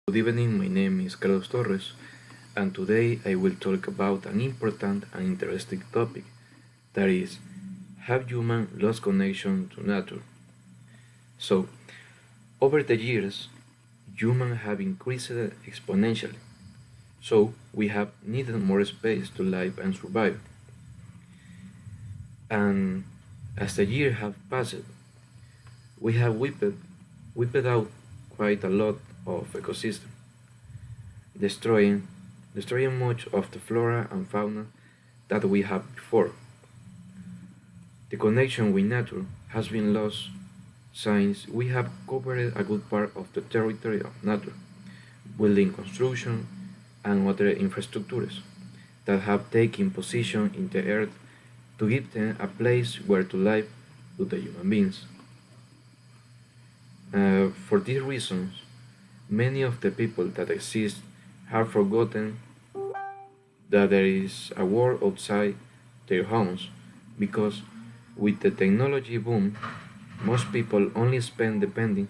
Good evening, my name is Carlos Torres, and today I will talk about an important and interesting topic that is, have humans lost connection to nature? So, over the years, humans have increased exponentially, so we have needed more space to live and survive. And as the years have passed, we have wiped out quite a lot of ecosystem, destroying destroying much of the flora and fauna that we had before. The connection with nature has been lost since we have covered a good part of the territory of nature, building construction and other infrastructures that have taken position in the earth to give them a place where to live to the human beings. For these reasons, many of the people that exist have forgotten that there is a world outside their homes because with the technology boom, most people only spend depending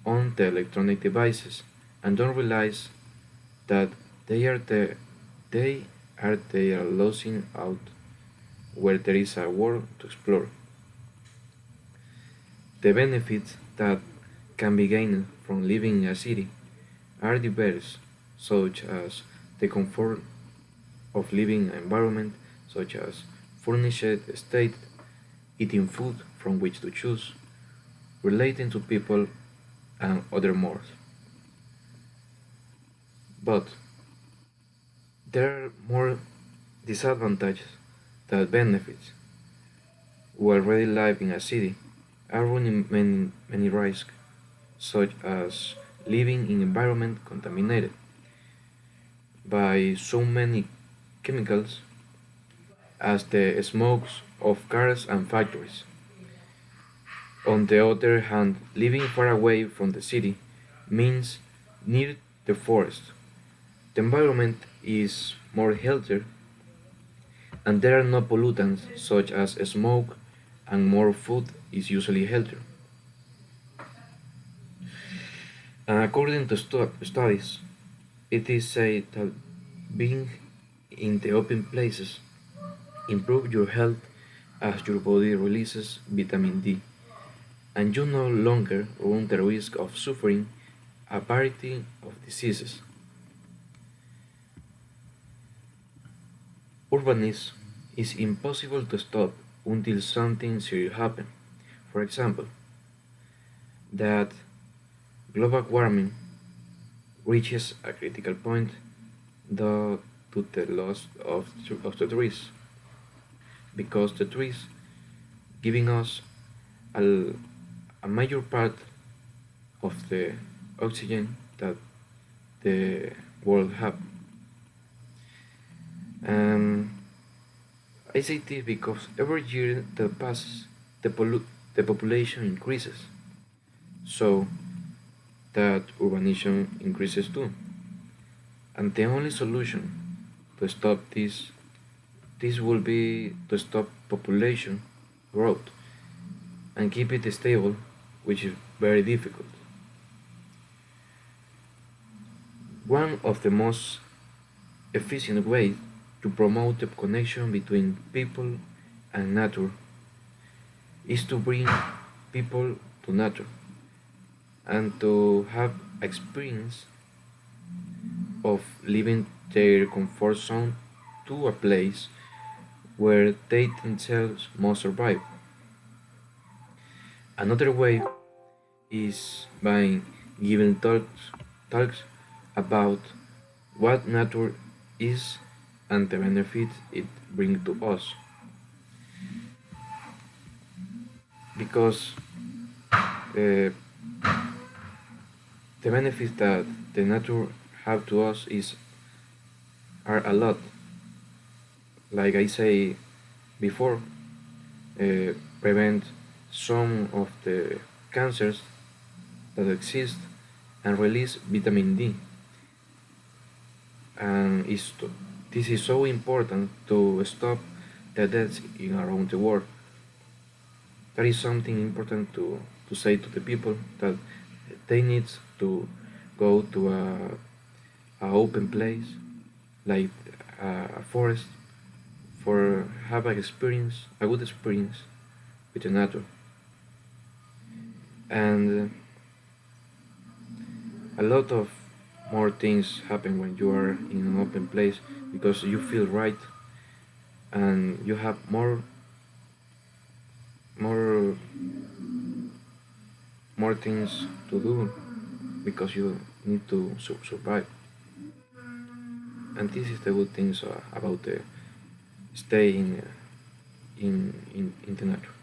on the electronic devices and don't realize that they are the they are losing out where there is a world to explore. The benefits that can be gained from living in a city are diverse, such as the comfort of living environment, such as furnished estate, eating food from which to choose, relating to people, and other more. But there are more disadvantages than benefits. Who already live in a city are running many risks, such as living in environment contaminated by so many chemicals as the smokes of cars and factories. On the other hand, living far away from the city means near the forest. The environment is more healthier and there are no pollutants such as smoke and more food is usually healthier. And according to studies, it is said that being in the open places improve your health as your body releases vitamin D and you no longer run the risk of suffering a variety of diseases. Urbanism is impossible to stop until something serious happens. For example, that global warming reaches a critical point due to the loss of the trees, because the trees giving us a, a major part of the oxygen that the world have. And I say this because every year that passes, the population increases, so that urbanism increases too. And the only solution to stop this will be to stop population growth and keep it stable, which is very difficult. One of the most efficient ways to promote the connection between people and nature is to bring people to nature and to have experience of leaving their comfort zone to a place where they themselves must survive. Another way is by giving talks about what nature is and the benefits it brings to us. Because uh, the benefits that the nature have to us is are a lot. Like I say before, uh, prevent some of the cancers that exist and release vitamin D. And this is so important to stop the deaths in around the world. That is something important to say to the people that they need to go to a open place like a forest for have a experience, a good experience with the nature. And a lot of more things happen when you are in an open place because you feel right and you have more more things to do because you need to survive. And this is the good things about the stay in the nature.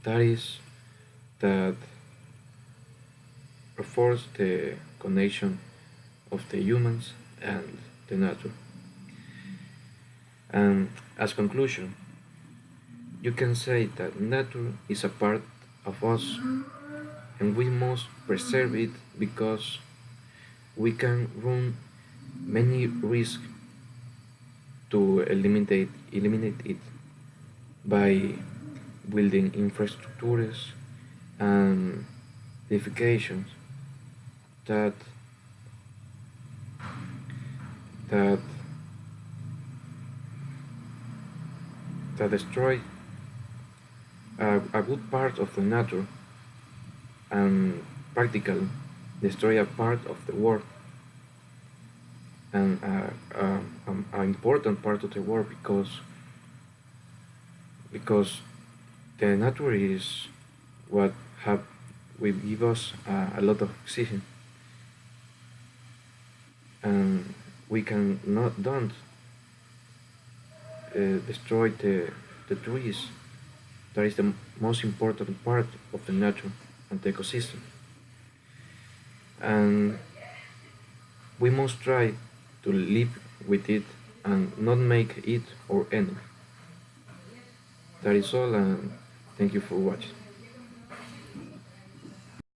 That is that reinforce the connection of the humans and the nature. And as conclusion, you can say that nature is a part of us and we must preserve it because we can run many risks to eliminate it by building infrastructures and edifications that that that destroy a good part of the nature and practically destroy a part of the world and an important part of the world because the nature is what have will give us a lot of oxygen and we can not don't destroy the trees. That is the most important part of the nature and the ecosystem. And we must try to live with it and not make it our enemy. That is all, and thank you for watching.